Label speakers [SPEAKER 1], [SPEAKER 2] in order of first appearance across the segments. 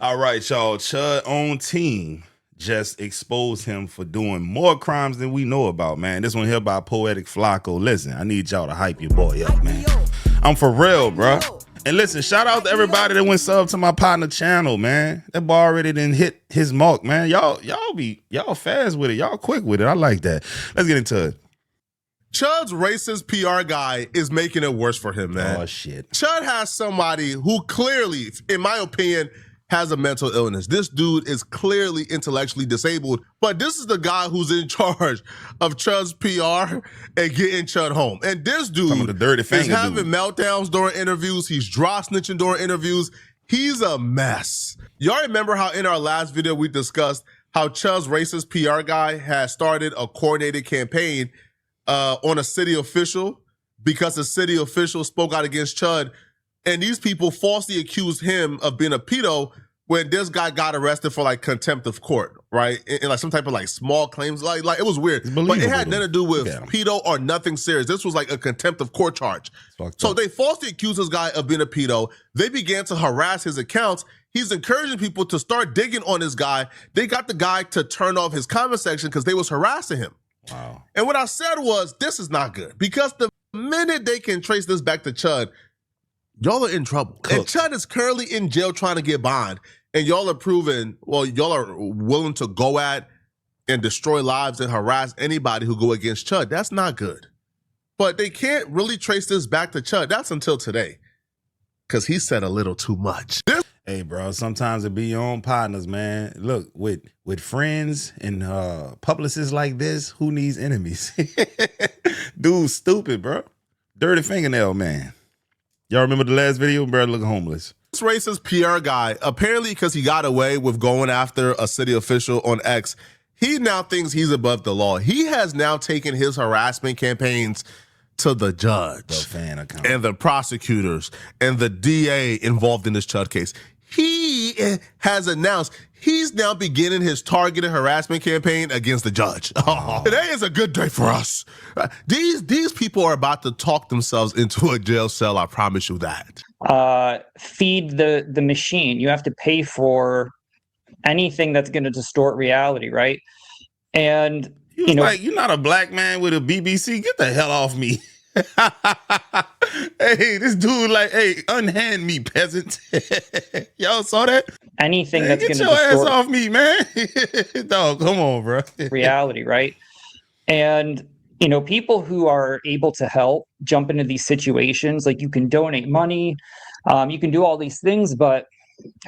[SPEAKER 1] All right, y'all. Chud on team just exposed him for doing more crimes than we know about, man. This one here by Poetic Flacco. Listen, I need y'all to hype your boy up, man. I'm for real, bro. And listen, shout out to everybody that went sub to my partner channel, man. That boy already didn't hit his mark, man. Y'all fast with it. Y'all quick with it. I like that. Let's get into it.
[SPEAKER 2] Chud's racist PR guy is making it worse for him, man.
[SPEAKER 1] Oh, shit.
[SPEAKER 2] Chud has somebody who clearly, in my opinion, has a mental illness. This dude is clearly intellectually disabled, but this is the guy who's in charge of Chud's PR and getting Chud home. And this dude
[SPEAKER 1] the dirty
[SPEAKER 2] is having meltdowns during interviews. He's dry snitching during interviews. He's a mess. Y'all remember how in our last video we discussed how Chud's racist PR guy has started a coordinated campaign on a city official because the city official spoke out against Chud, and these people falsely accused him of being a pedo when this guy got arrested for like contempt of court, right? And like some type of like small claims, like it was weird, but it had nothing to do with pedo or nothing serious. This was like a contempt of court charge. So they falsely accused this guy of being a pedo. They began to harass his accounts. He's encouraging people to start digging on this guy. They got the guy to turn off his comment section because they was harassing him.
[SPEAKER 1] Wow.
[SPEAKER 2] And what I said was, this is not good, because the minute they can trace this back to Chud, y'all are in trouble. And Chud is currently in jail trying to get bond. And y'all are proving, well, y'all are willing to go at and destroy lives and harass anybody who go against Chud. That's not good. But they can't really trace this back to Chud. That's until today, because he said a little too much.
[SPEAKER 1] Hey, bro, sometimes it be your own partners, man. Look, with friends and publicists like this, who needs enemies? Dude's stupid, bro. Dirty fingernail, man. Y'all remember the last video? Bro, look homeless.
[SPEAKER 2] This racist PR guy, apparently because he got away with going after a city official on X, he now thinks he's above the law. He has now taken his harassment campaigns to the judge and the prosecutors and the DA involved in this Chud case. He has announced he's now beginning his targeted harassment campaign against the judge. Oh, today is a good day for us. These people are about to talk themselves into a jail cell. I promise you that.
[SPEAKER 3] Feed the machine. You have to pay for anything that's going to distort reality, right? And
[SPEAKER 1] you know, like, you're not a black man with a BBC. Get the hell off me. Hey, this dude like, hey, unhand me, peasant. Y'all saw that?
[SPEAKER 3] Anything that's going to
[SPEAKER 1] get your ass off me, man. Dog, come on, bro.
[SPEAKER 3] Reality, right? And you know, people who are able to help jump into these situations, like you can donate money, you can do all these things, but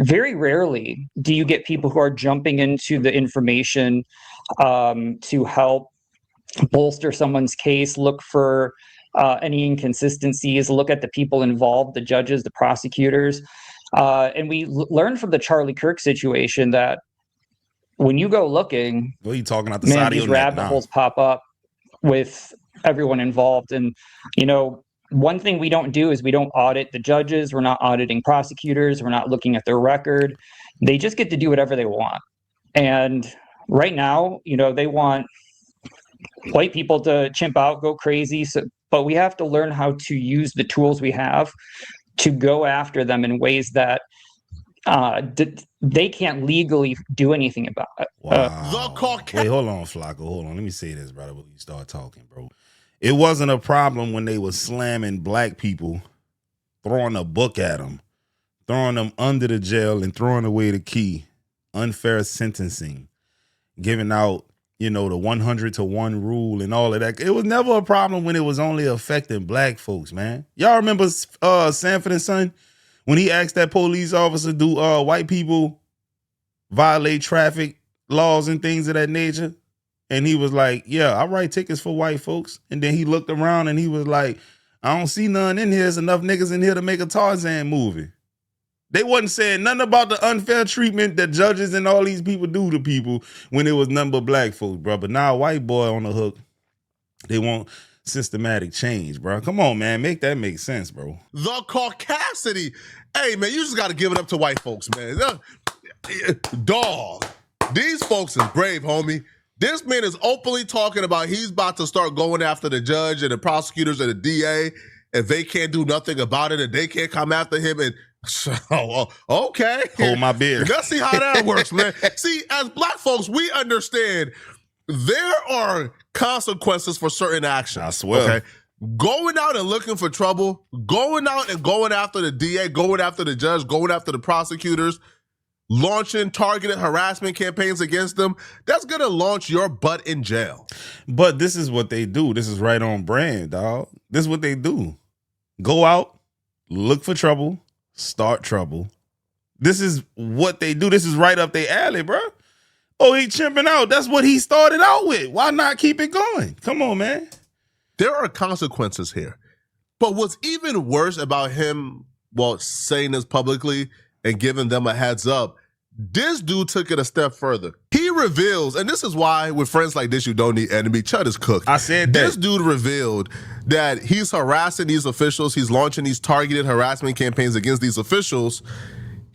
[SPEAKER 3] very rarely do you get people who are jumping into the information to help bolster someone's case, look for any inconsistencies, look at the people involved, the judges, the prosecutors. And we learned from the Charlie Kirk situation that when you go looking,
[SPEAKER 1] what are you talking about? The side of
[SPEAKER 3] these rabbit holes pop up with everyone involved. And, you know, one thing we don't do is we don't audit the judges. We're not auditing prosecutors. We're not looking at their record. They just get to do whatever they want. And right now, you know, they want white people to chimp out, go crazy. So, but we have to learn how to use the tools we have to go after them in ways that they can't legally do anything about it.
[SPEAKER 1] Wow. Wait, hold on, Flacco. Hold on. Let me say this, brother, before you start talking, bro. It wasn't a problem when they were slamming black people, throwing a book at them, throwing them under the jail and throwing away the key, unfair sentencing, giving out, you know, the 100-to-1 rule and all of that. It was never a problem when it was only affecting black folks, man. Y'all remember Sanford and Son? When he asked that police officer, do white people violate traffic laws and things of that nature? And he was like, yeah, I write tickets for white folks. And then he looked around and he was like, I don't see none in here. There's enough niggas in here to make a Tarzan movie. They wasn't saying nothing about the unfair treatment that judges and all these people do to people when it was nothing but black folks, bro. But now a white boy on the hook, they want systematic change, bro. Come on, man. Make that make sense, bro.
[SPEAKER 2] The caucasity. Hey, man, you just got to give it up to white folks, man. Dog. These folks is brave, homie. This man is openly talking about he's about to start going after the judge and the prosecutors and the DA, and they can't do nothing about it, and they can't come after him. And So, okay.
[SPEAKER 1] Hold my beer.
[SPEAKER 2] Let's see how that works, man. See, as black folks, we understand there are consequences for certain actions.
[SPEAKER 1] I swear.
[SPEAKER 2] Okay. Going out and looking for trouble, going out and going after the DA, going after the judge, going after the prosecutors, launching targeted harassment campaigns against them, that's going to launch your butt in jail.
[SPEAKER 1] But this is what they do. This is right on brand, dog. This is what they do. Go out, look for trouble, start trouble. This is what they do. This is right up their alley, bro. Oh, he chimping out. That's what he started out with. Why not keep it going? Come on, man.
[SPEAKER 2] There are consequences here. But what's even worse about him, well, saying this publicly and giving them a heads up, this dude took it a step further. He reveals, and this is why with friends like this, you don't need enemy. Chud is cooked.
[SPEAKER 1] I said that.
[SPEAKER 2] This dude revealed that he's harassing these officials. He's launching these targeted harassment campaigns against these officials.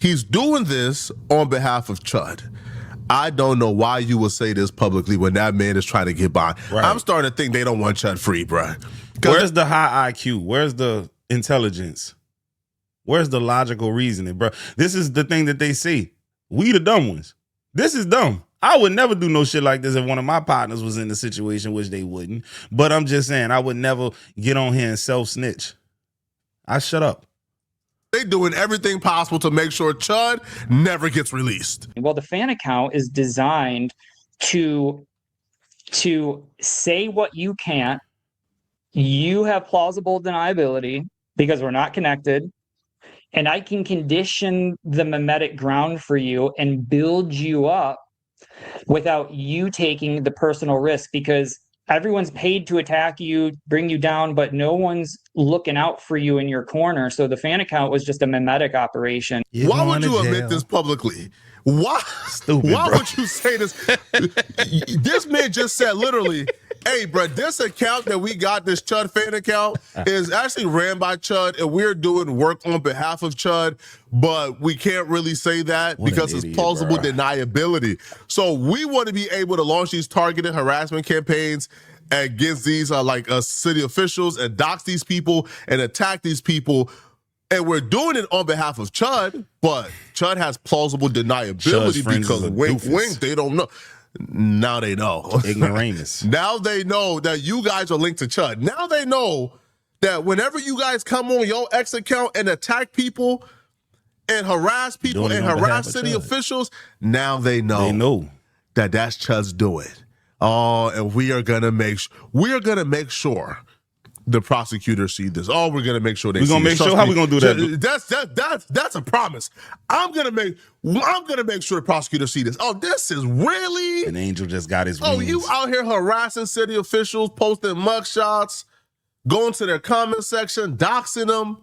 [SPEAKER 2] He's doing this on behalf of Chud. I don't know why you would say this publicly when that man is trying to get by. Right. I'm starting to think they don't want Chud free, bro.
[SPEAKER 1] Where's the high IQ? Where's the intelligence? Where's the logical reasoning, bro? This is the thing that they say. We the dumb ones. This is dumb. I would never do no shit like this if one of my partners was in the situation, which they wouldn't. But I'm just saying, I would never get on here and self-snitch. I shut up.
[SPEAKER 2] They doing everything possible to make sure Chud never gets released.
[SPEAKER 3] Well, the fan account is designed to say what you can't. You have plausible deniability because we're not connected. And I can condition the mimetic ground for you and build you up without you taking the personal risk, because everyone's paid to attack you, bring you down, but no one's looking out for you in your corner. So the fan account was just a mimetic operation.
[SPEAKER 2] Why would you admit this publicly? Why?
[SPEAKER 1] Stupid,
[SPEAKER 2] why
[SPEAKER 1] bro.
[SPEAKER 2] would you say this? This man just said literally, hey, bro, this account that we got, this Chud fan account, is actually ran by Chud, and we're doing work on behalf of Chud, but we can't really say that because it's plausible deniability. So we want to be able to launch these targeted harassment campaigns against these city officials and dox these people and attack these people. And we're doing it on behalf of Chud, but Chud has plausible deniability because wink, wink, they don't know. Now they know.
[SPEAKER 1] Ignoramus.
[SPEAKER 2] Now they know that you guys are linked to Chud. Now they know that whenever you guys come on your ex account and attack people and harass people and harass city officials, now they know that that's Chud's doing. Oh, and we are gonna make sure the prosecutors see this. Oh, we're gonna make sure they see this.
[SPEAKER 1] We're gonna make sure. How we gonna do that?
[SPEAKER 2] That's a promise. I'm gonna make sure the prosecutors see this. Oh, this is really
[SPEAKER 1] an angel just got his wings.
[SPEAKER 2] Oh, you out here harassing city officials, posting mugshots, going to their comment section, doxing them,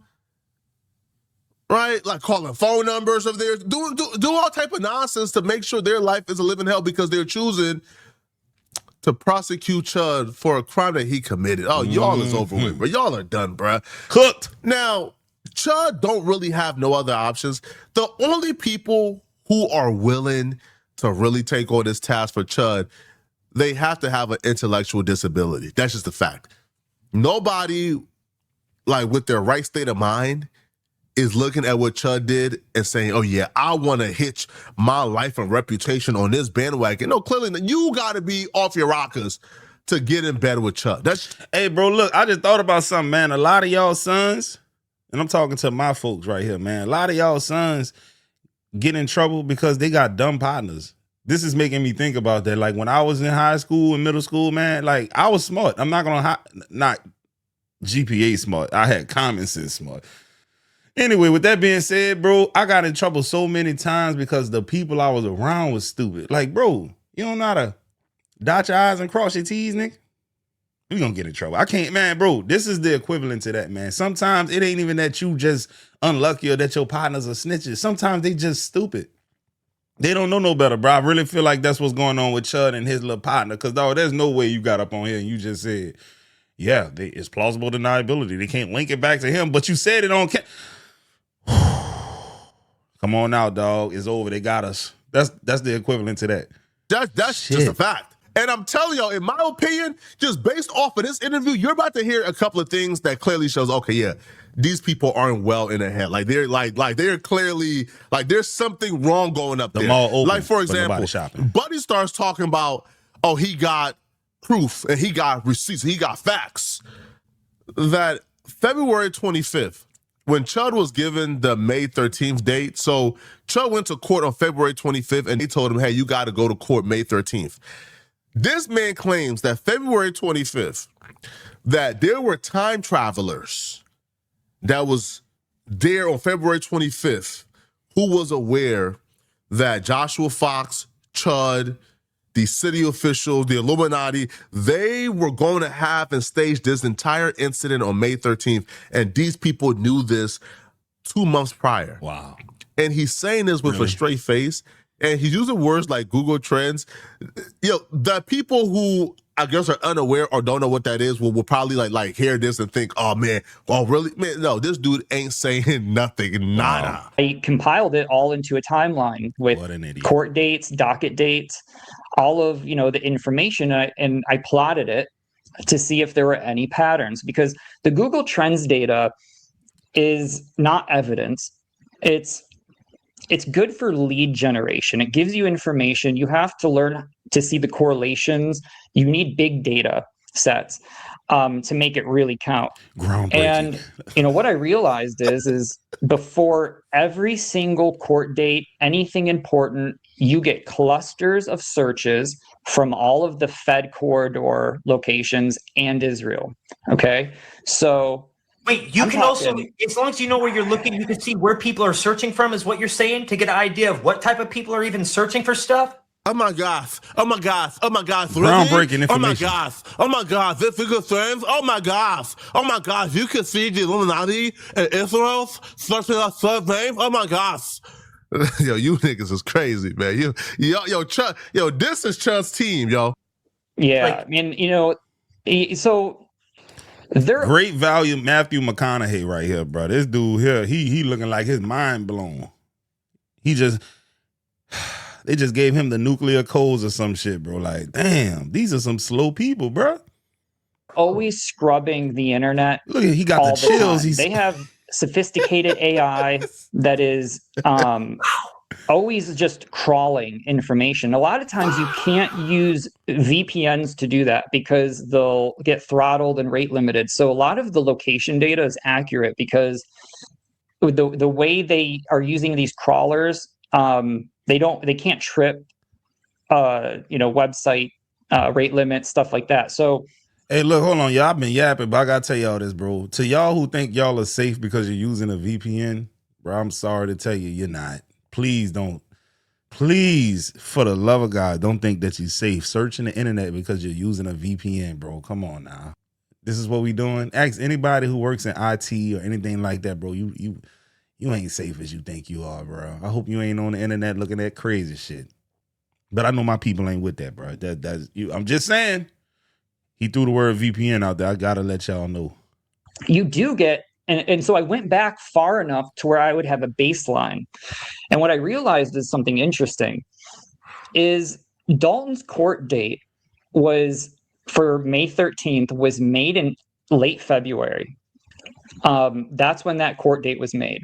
[SPEAKER 2] right? Like calling phone numbers of theirs, do all type of nonsense to make sure their life is a living hell because they're choosing to prosecute Chud for a crime that he committed. Oh, y'all is over with, bro. Y'all are done, bro.
[SPEAKER 1] Cooked.
[SPEAKER 2] Now, Chud don't really have no other options. The only people who are willing to really take on this task for Chud, they have to have an intellectual disability. That's just a fact. Nobody, with their right state of mind, is looking at what Chud did and saying, oh yeah, I want to hitch my life and reputation on this bandwagon. No, clearly you got to be off your rockers to get in bed with Chud.
[SPEAKER 1] Hey, bro, look, I just thought about something, man. A lot of y'all sons, and I'm talking to my folks right here, man. A lot of y'all sons get in trouble because they got dumb partners. This is making me think about that. Like when I was in high school and middle school, man, I was smart. I'm not going to, not GPA smart. I had common sense smart. Anyway, with that being said, bro, I got in trouble so many times because the people I was around was stupid. Like, bro, you don't know how to dot your I's and cross your T's, nigga? We gonna get in trouble. I can't, man, bro, this is the equivalent to that, man. Sometimes it ain't even that you just unlucky or that your partners are snitches. Sometimes they just stupid. They don't know no better, bro. I really feel like that's what's going on with Chud and his little partner. Because, dog, there's no way you got up on here and you just said, yeah, it's plausible deniability. They can't link it back to him, but you said it on Come on now, dog. It's over. They got us. That's the equivalent to that.
[SPEAKER 2] That's just a fact. And I'm telling y'all, in my opinion, just based off of this interview, you're about to hear a couple of things that clearly shows, okay, yeah, these people aren't well in the head. Like they're clearly like there's something wrong going up
[SPEAKER 1] The
[SPEAKER 2] there.
[SPEAKER 1] mall open,
[SPEAKER 2] like for
[SPEAKER 1] but
[SPEAKER 2] example,
[SPEAKER 1] nobody shopping.
[SPEAKER 2] Buddy starts talking about, oh, he got proof and he got receipts, he got facts. That February 25th, when Chud was given the May 13th date, so Chud went to court on February 25th and they told him, hey, you got to go to court May 13th. This man claims that February 25th, that there were time travelers that was there on February 25th who was aware that Joshua Fox, Chud, the city officials, the Illuminati, they were going to have and stage this entire incident on May 13th. And these people knew this 2 months prior.
[SPEAKER 1] Wow.
[SPEAKER 2] And he's saying this with a straight face. And he's using words like Google Trends. You know, the people who I guess are unaware or don't know what that is will probably like hear this and think, oh man, well really? Man, no, this dude ain't saying nothing, nada.
[SPEAKER 3] I compiled it all into a timeline with court dates, docket dates, all of, the information, and I plotted it to see if there were any patterns, because the Google Trends data is not evidence. It's good for lead generation. It gives you information. You have to learn to see the correlations. You need big data sets to make it really count.
[SPEAKER 1] Groundbreaking.
[SPEAKER 3] And what I realized is before every single court date, anything important, you get clusters of searches from all of the Fed corridor locations and Israel. Okay, so.
[SPEAKER 4] Wait, you can also, as long as you know where you're looking, you can see where people are searching from, is what you're saying, to get an idea of what type of people are even searching for stuff?
[SPEAKER 2] Oh my gosh. Oh my gosh. Oh my gosh.
[SPEAKER 1] Groundbreaking information.
[SPEAKER 2] Oh my gosh. Oh my gosh. This is good friends. Oh my gosh. Oh my gosh. You can see the Illuminati and Israel's searching up third names. Oh my gosh. Yo, you niggas is crazy, man. Yo, this is Chud's team, yo.
[SPEAKER 3] Yeah. So they're
[SPEAKER 1] great value Matthew McConaughey right here, bro. This dude here, he looking like his mind blown. They just gave him the nuclear codes or some shit, bro. Like, damn, these are some slow people, bro.
[SPEAKER 3] Always scrubbing the internet.
[SPEAKER 1] Look, he got the chills.
[SPEAKER 3] They have sophisticated AI that is always just crawling information. A lot of times you can't use VPNs to do that because they'll get throttled and rate limited. So a lot of the location data is accurate because the way they are using these crawlers, they can't trip website rate limits, stuff like that. So
[SPEAKER 1] hey, look, hold on, y'all. I've been yapping, but I gotta tell y'all this, bro. To y'all who think y'all are safe because you're using a VPN, bro, I'm sorry to tell you, you're not. Please don't. Please, for the love of God, don't think that you're safe searching the internet because you're using a VPN, bro. Come on now. This is what we doing. Ask anybody who works in IT or anything like that, bro. You ain't safe as you think you are, bro. I hope you ain't on the internet looking at crazy shit. But I know my people ain't with that, bro. That's you. I'm just saying. He threw the word VPN out there. I gotta let y'all know.
[SPEAKER 3] You do get, and so I went back far enough to where I would have a baseline. And what I realized is something interesting is Dalton's court date was for May 13th was made in late February. That's when that court date was made.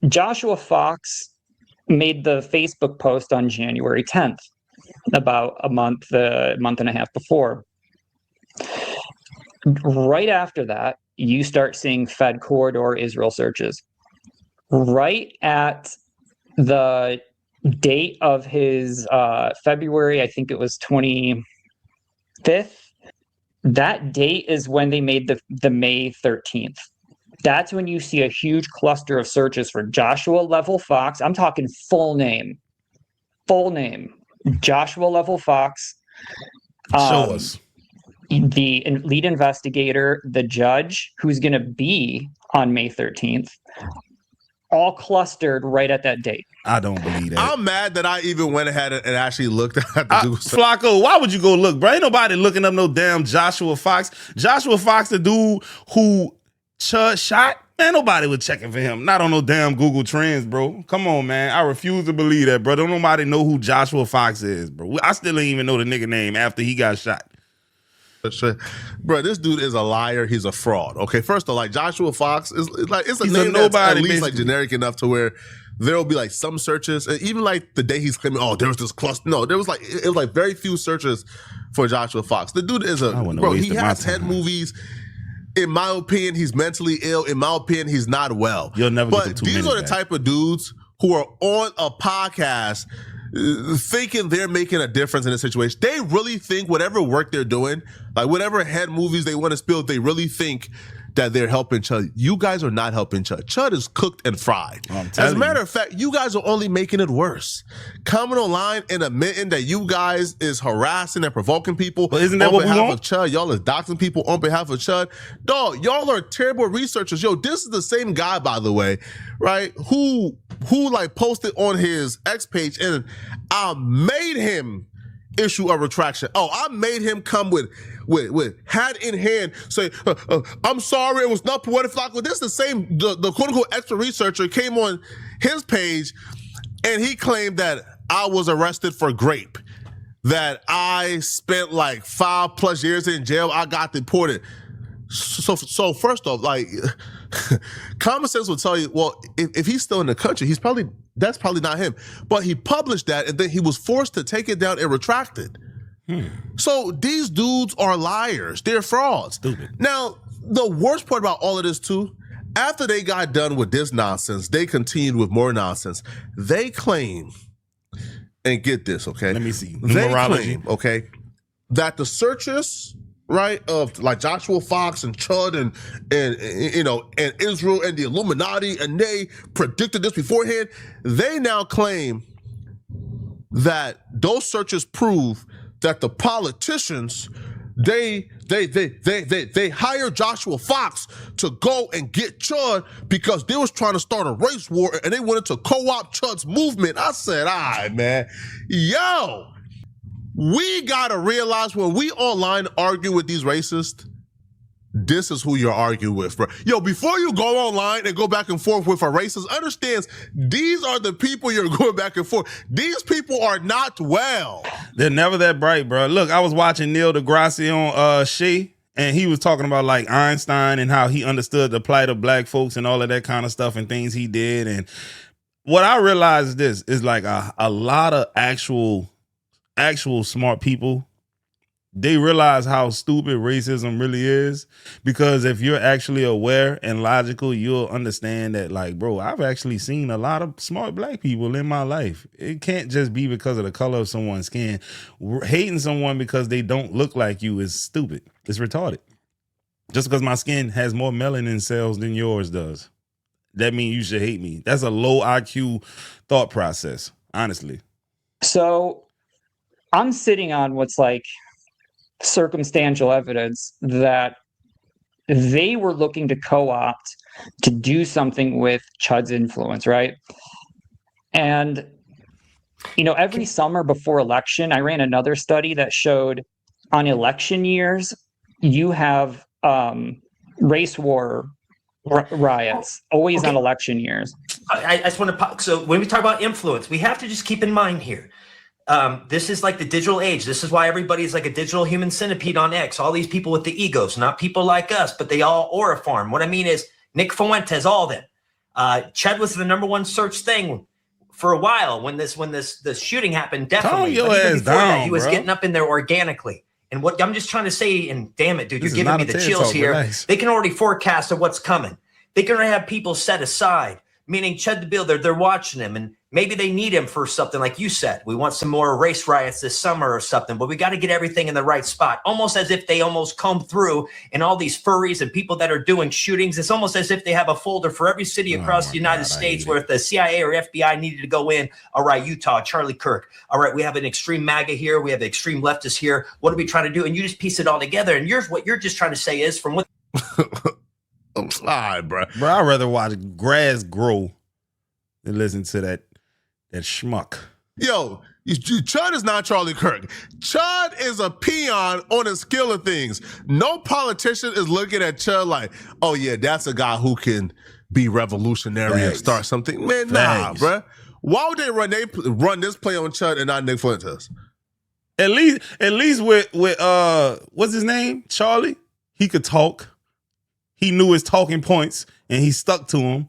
[SPEAKER 3] Joshua Fox made the Facebook post on January 10th, about a month and a half before. Right after that, you start seeing Fed corridor Israel searches. Right at the date of his February, I think it was 25th, that date is when they made the May 13th. That's when you see a huge cluster of searches for Joshua Level Fox. I'm talking full name. Joshua Level Fox.
[SPEAKER 1] Show us.
[SPEAKER 3] The lead investigator, the judge who's going to be on May 13th, all clustered right at that date.
[SPEAKER 1] I don't believe that.
[SPEAKER 2] I'm mad that I even went ahead and actually looked at the Google search.
[SPEAKER 1] Flacco, why would you go look, bro? Ain't nobody looking up no damn Joshua Fox. Joshua Fox, the dude who Chud shot. Man, nobody was checking for him. Not on no damn Google Trends, bro. Come on, man. I refuse to believe that, bro. Don't nobody know who Joshua Fox is, bro. I still ain't even know the nigga name after he got shot.
[SPEAKER 2] Bro, this dude is a liar. He's a fraud. Okay, first of all, like Joshua Fox is like it's a
[SPEAKER 1] He's
[SPEAKER 2] name
[SPEAKER 1] a nobody,
[SPEAKER 2] that's at least like
[SPEAKER 1] basically.
[SPEAKER 2] generic enough to where there'll be like some searches, and even like the day he's claiming, oh, there was this cluster. No, there was like it was like very few searches for Joshua Fox. The dude is bro. He has had movies. In my opinion, he's mentally ill. In my opinion, he's not well.
[SPEAKER 1] You'll never get
[SPEAKER 2] But
[SPEAKER 1] the 2
[SPEAKER 2] these
[SPEAKER 1] minutes
[SPEAKER 2] are the
[SPEAKER 1] back.
[SPEAKER 2] type of dudes who are on a podcast thinking they're making a difference in a situation. They really think whatever work they're doing, like whatever head movies they want to spill, they really think that they're helping Chud. You guys are not helping Chud. Chud is cooked and fried. As a matter of fact, you guys are only making it worse. Coming online and admitting that you guys is harassing and provoking people.
[SPEAKER 1] But isn't that what we
[SPEAKER 2] want?
[SPEAKER 1] want?
[SPEAKER 2] Of Chud, y'all is doxing people on behalf of Chud. Dog, y'all are terrible researchers. Yo, this is the same guy, by the way, right? Who like posted on his X page, and I made him issue a retraction. Oh, I made him come with hat in hand, say, I'm sorry, it was not poetic. Flacco. This is the same, the quote unquote extra researcher came on his page and he claimed that I was arrested for grape, that I spent like 5+ years in jail, I got deported. So first off, like, common sense will tell you, well, if he's still in the country, that's probably not him. But he published that and then he was forced to take it down and retract it. So these dudes are liars. They're frauds.
[SPEAKER 1] Stupid.
[SPEAKER 2] Now, the worst part about all of this too, after they got done with this nonsense, they continued with more nonsense. They claim, and get this, okay?
[SPEAKER 1] Let me see.
[SPEAKER 2] They
[SPEAKER 1] Numerology.
[SPEAKER 2] claim, okay, that the searches, right, of like Joshua Fox and Chud and you know, and Israel and the Illuminati, and they predicted this beforehand. They now claim that those searches prove that the politicians they hired Joshua Fox to go and get Chud because they was trying to start a race war and they wanted to co-opt Chud's movement. I said, all right, man, yo, we gotta realize when we online argue with these racists, this is who you're arguing with, bro. Yo, before you go online and go back and forth with a racist, understands these are the people you're going back and forth. These people are not well.
[SPEAKER 1] They're never that bright, bro. Look, I was watching Neil deGrasse on Shea, and he was talking about like Einstein and how he understood the plight of black folks and all of that kind of stuff and things he did. And what I realized is this is like a lot of actual smart people, they realize how stupid racism really is, because if you're actually aware and logical, you'll understand that, like, bro, I've actually seen a lot of smart black people in my life. It can't just be because of the color of someone's skin. Hating someone because they don't look like you is stupid. It's retarded. Just because my skin has more melanin cells than yours does, that means you should hate me. That's a low IQ thought process, honestly.
[SPEAKER 3] So I'm sitting on what's like circumstantial evidence that they were looking to co-opt to do something with Chud's influence, right? And, you know, every summer before election, I ran another study that showed on election years, you have race war riots, always on election years.
[SPEAKER 4] I just want to, so when we talk about influence, we have to just keep in mind here, this is like the digital age. This is why everybody's like a digital human centipede on X. All these people with the egos, not people like us, but they all aura farm. What I mean is Nick Fuentes, all of them. Chud was the #1 search thing for a while when this shooting happened. Definitely,
[SPEAKER 1] Calm your
[SPEAKER 4] but even
[SPEAKER 1] ass
[SPEAKER 4] before
[SPEAKER 1] down,
[SPEAKER 4] that, he was
[SPEAKER 1] bro.
[SPEAKER 4] getting up in there organically. And what I'm just trying to say, and damn it, dude,
[SPEAKER 1] This
[SPEAKER 4] you're
[SPEAKER 1] is
[SPEAKER 4] giving
[SPEAKER 1] not
[SPEAKER 4] me
[SPEAKER 1] a
[SPEAKER 4] the
[SPEAKER 1] TED
[SPEAKER 4] chills
[SPEAKER 1] Talk,
[SPEAKER 4] here.
[SPEAKER 1] relax.
[SPEAKER 4] They can already forecast of what's coming. They can already have people set aside, meaning Chud the Builder, they're watching him, and maybe they need him for something like you said. We want some more race riots this summer or something, but we got to get everything in the right spot. Almost as if they almost come through, and all these furries and people that are doing shootings, it's almost as if they have a folder for every city across the United States where if the CIA or FBI needed to go in, all right, Utah, Charlie Kirk. All right, we have an extreme MAGA here. We have extreme leftists here. What are we trying to do? And you just piece it all together. And what you're just trying to say is from what
[SPEAKER 2] All right, bro.
[SPEAKER 1] Bro, I'd rather watch grass grow than listen to that schmuck.
[SPEAKER 2] Yo, Chud is not Charlie Kirk. Chud is a peon on the scale of things. No politician is looking at Chud like, oh yeah, that's a guy who can be revolutionary and start something. Man, nah, bruh. Why would they run this play on Chud and not Nick Fuentes?
[SPEAKER 1] At least with what's his name? Charlie. He could talk. He knew his talking points and he stuck to them.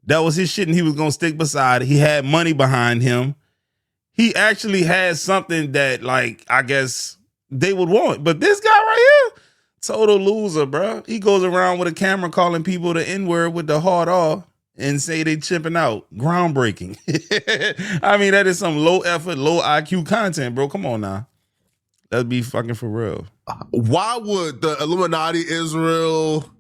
[SPEAKER 1] That was his shit and he was gonna stick beside it. He had money behind him. He actually had something that, like, I guess they would want. But this guy right here, total loser, bro. He goes around with a camera calling people the N-word with the hard R and say they chipping out. Groundbreaking. I mean, that is some low effort, low IQ content, bro. Come on now. Let's be fucking for real.
[SPEAKER 2] Why would the Illuminati, Israel,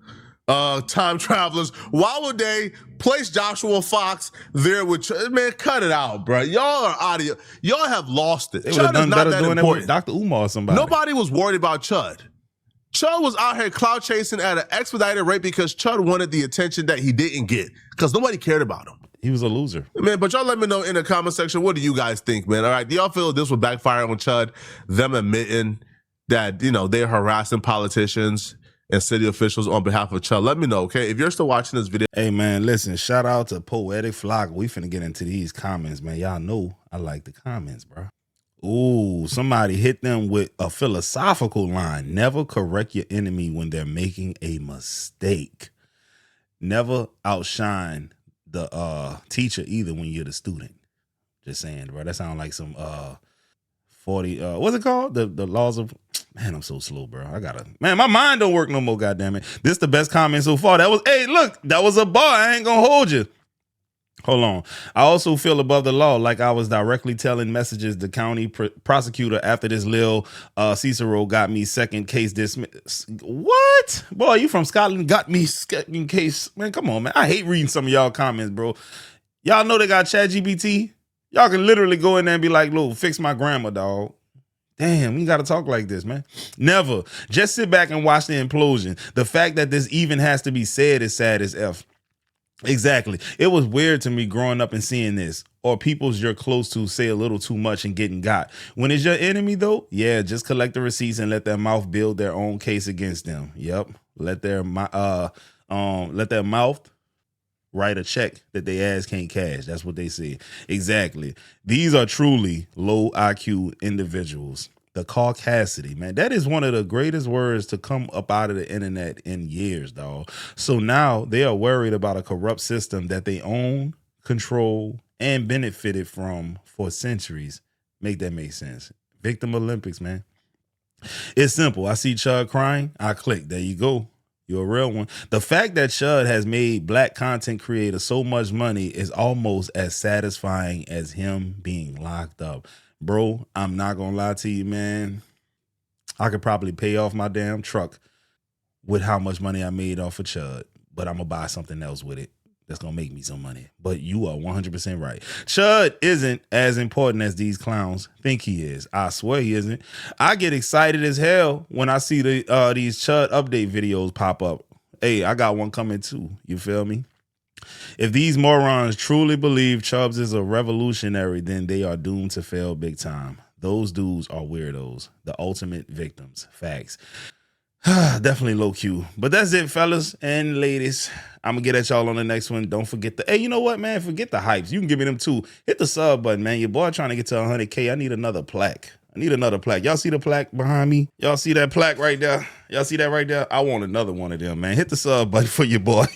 [SPEAKER 2] time travelers, why would they place Joshua Fox there with, man, cut it out, bro. Y'all are out of here. Y'all have lost it.
[SPEAKER 1] They would have done better doing that with Dr. Umar or somebody.
[SPEAKER 2] Nobody was worried about Chud. Chud was out here cloud chasing at an expedited rate because Chud wanted the attention that he didn't get because nobody cared about him.
[SPEAKER 1] He was a loser.
[SPEAKER 2] Man, but y'all let me know in the comment section, what do you guys think, man? All right, do y'all feel this would backfire on Chud, them admitting that, you know, they're harassing politicians and city officials on behalf of Chud? Let me know, okay? If you're still watching this video.
[SPEAKER 1] Hey, man, listen, shout out to Poetic Flock. We finna get into these comments, man. Y'all know I like the comments, bro. Ooh, somebody hit them with a philosophical line. Never correct your enemy when they're making a mistake. Never outshine the teacher either when you're the student. Just saying, bro. That sounds like some 40 what's it called? The laws of, man, I'm so slow, bro. Man, my mind don't work no more, goddammit. This the best comment so far. That was, hey, look, that was a bar. I ain't gonna hold you. Hold on. I also feel above the law, like I was directly telling messages the county prosecutor after this Lil Cicero got me second case dismissed. What? Boy, you from Scotland got me second case. Man, come on, man. I hate reading some of y'all comments, bro. Y'all know they got ChatGPT. Y'all can literally go in there and be like, look, fix my grammar, dog. Damn, we got to talk like this, man. Never. Just sit back and watch the implosion. The fact that this even has to be said is sad as F. Exactly. It was weird to me growing up and seeing this, or people's you're close to say a little too much and getting got. When it's your enemy, though, yeah, just collect the receipts and let their mouth build their own case against them. Yep. Let their mouth write a check that they ass can't cash. That's what they say. Exactly. These are truly low IQ individuals. The caucasity, man, that is one of the greatest words to come up out of the internet in years, dog. So now they are worried about a corrupt system that they own, control, and benefited from for centuries. Make that make sense. Victim Olympics, man. It's simple. I see Chud crying. I click. There you go. You're a real one. The fact that Chud has made black content creators so much money is almost as satisfying as him being locked up. Bro, I'm not gonna lie to you, man. I could probably pay off my damn truck with how much money I made off of Chud, but I'm gonna buy something else with it that's gonna make me some money. But you are 100% right. Chud isn't as important as these clowns think he is. I swear he isn't. I get excited as hell when I see these Chud update videos pop up. Hey, I got one coming too. You feel me? If these morons truly believe Chubbs is a revolutionary, then they are doomed to fail big time. Those dudes are weirdos, the ultimate victims. Facts. Definitely low Q. But that's it, fellas and ladies. I'm going to get at y'all on the next one. Don't forget the, hey, you know what, man? Forget the hypes. You can give me them too. Hit the sub button, man. Your boy trying to get to 100K. I need another plaque. Y'all see the plaque behind me? Y'all see that plaque right there? Y'all see that right there? I want another one of them, man. Hit the sub button for your boy.